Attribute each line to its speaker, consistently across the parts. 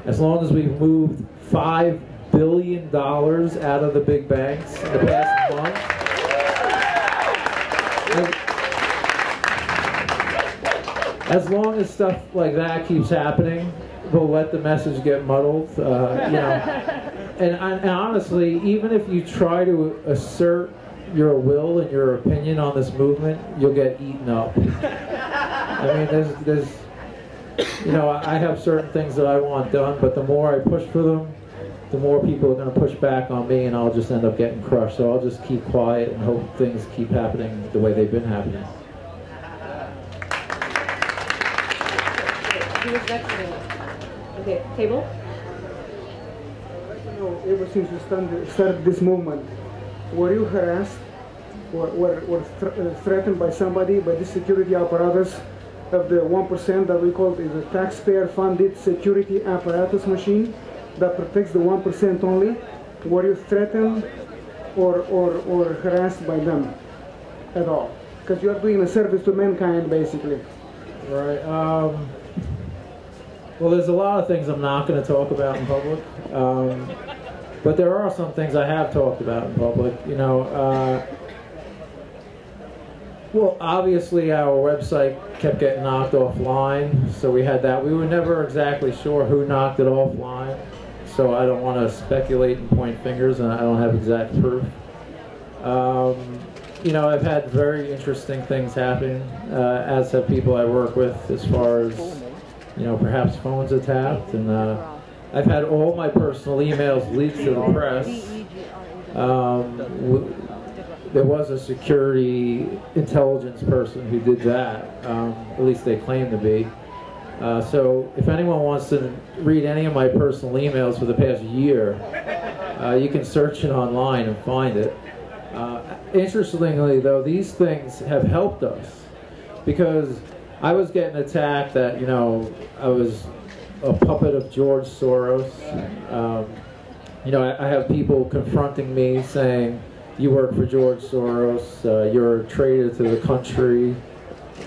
Speaker 1: as long as we've moved $5 billion out of the big banks in the past month, as long as stuff like that keeps happening, we'll let the message get muddled. You know, and honestly, even if you try to assert your will and your opinion on this movement, you'll get eaten up. I mean, there's, you know, I have certain things that I want done, but the more I push for them, the more people are going to push back on me, and I'll just end up getting crushed. So I'll just keep quiet and hope things keep happening the way they've been happening.
Speaker 2: Okay, table.
Speaker 3: You know, ever since you started this movement, were you harassed or threatened by somebody, by the security apparatus of the 1% that we call is a taxpayer-funded security apparatus machine that protects the 1% only? Were you threatened or harassed by them at all? Because you are doing a service to mankind, basically.
Speaker 1: Right. Well, there's a lot of things I'm not going to talk about in public, but there are some things I have talked about in public. You know, well, obviously our website kept getting knocked offline, so we had that. We were never exactly sure who knocked it offline, so I don't want to speculate and point fingers, and I don't have exact proof. You know, I've had very interesting things happen, as have people I work with, as far as, you know, perhaps phones are tapped, and I've had all my personal emails leaked to the press. There was a security intelligence person who did that, at least they claim to be. So if anyone wants to read any of my personal emails for the past year, you can search it online and find it. Interestingly, though, these things have helped us, because I was getting attacked that, you know, I was a puppet of George Soros. You know, I have people confronting me saying, you work for George Soros, you're a traitor to the country,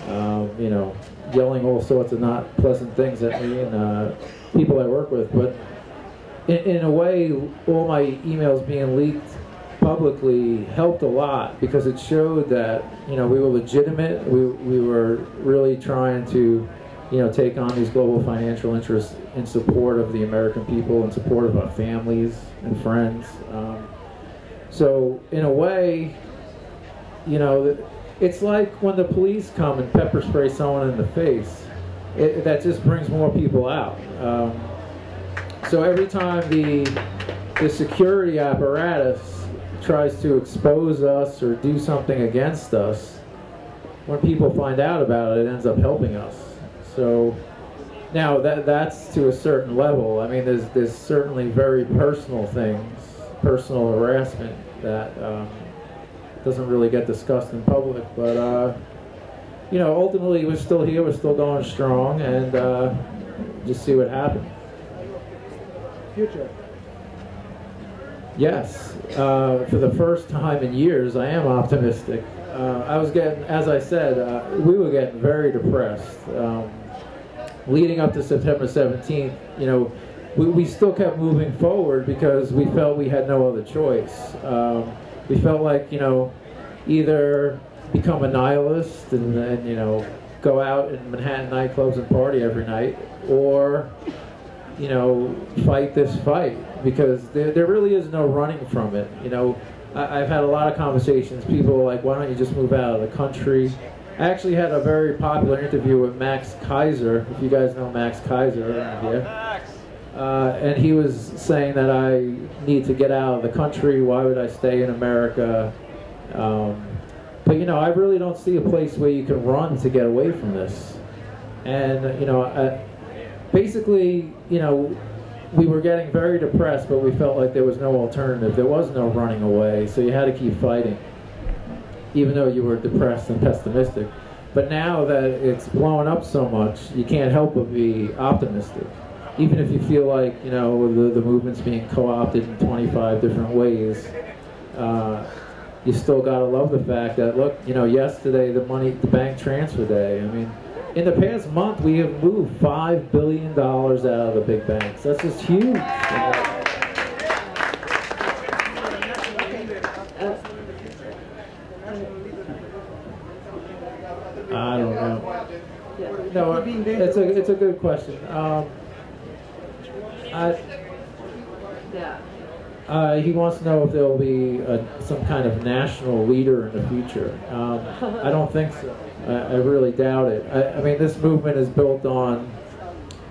Speaker 1: you know, yelling all sorts of not pleasant things at me and people I work with. But in a way, all my emails being leaked publicly helped a lot, because it showed that, you know, we were legitimate. We were really trying to, you know, take on these global financial interests in support of the American people, in support of our families and friends. So in a way, you know, it's like when the police come and pepper spray someone in the face. That just brings more people out. So every time the security apparatus tries to expose us or do something against us, when people find out about it, it ends up helping us. So now that's to a certain level. I mean, there's certainly very personal things, personal harassment that doesn't really get discussed in public. But you know, ultimately we're still here, we're still going strong, and just see what happens.
Speaker 3: Future.
Speaker 1: Yes, for the first time in years, I am optimistic. I was getting, as I said, we were getting very depressed. Leading up to September 17th, you know, we still kept moving forward because we felt we had no other choice. We felt like, you know, either become a nihilist and you know, go out in Manhattan nightclubs and party every night, or, you know, fight this fight, because there really is no running from it. You know, I've had a lot of conversations. People are like, why don't you just move out of the country? I actually had a very popular interview with Max Kaiser, if you guys know Max Kaiser around here. And he was saying that I need to get out of the country. Why would I stay in America? But, you know, I really don't see a place where you can run to get away from this. And, you know, basically, you know, we were getting very depressed, but we felt like there was no alternative. There was no running away, so you had to keep fighting, even though you were depressed and pessimistic. But now that it's blowing up so much, you can't help but be optimistic. Even if you feel like, you know, the movement's being co-opted in 25 different ways, you still gotta love the fact that, look, you know, yesterday the bank transfer day, I mean, in the past month, we have moved $5 billion out of the big banks. That's just huge. I don't know. No, it's a good question. He wants to know if there will be some kind of national leader in the future. I don't think so. I really doubt it. I mean, this movement is built on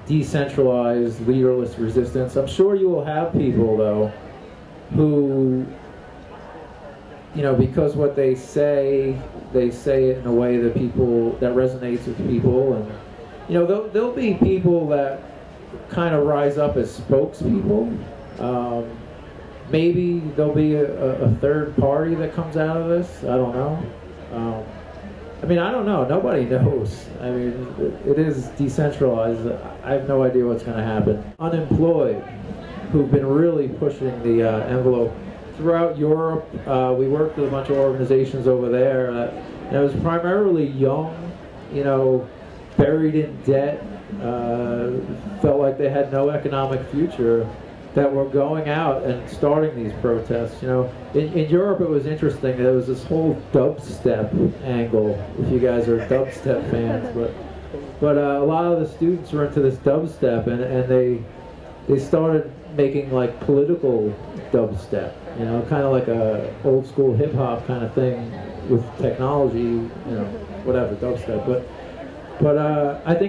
Speaker 1: decentralized, leaderless resistance. I'm sure you will have people, though, who, you know, because what they say it in a way that that resonates with people, and you know, there'll be people that kind of rise up as spokespeople. Maybe there'll be a third party that comes out of this. I don't know. I mean, I don't know. Nobody knows. I mean, it is decentralized. I have no idea what's going to happen. Unemployed, who've been really pushing the envelope throughout Europe. We worked with a bunch of organizations over there. And it was primarily young, you know, buried in debt, felt like they had no economic future, that were going out and starting these protests. You know, in Europe it was interesting. There was this whole dubstep angle, if you guys are dubstep fans, but a lot of the students were into this dubstep, and they started making like political dubstep, you know, kind of like a old school hip hop kind of thing with technology, you know, whatever, dubstep. But I think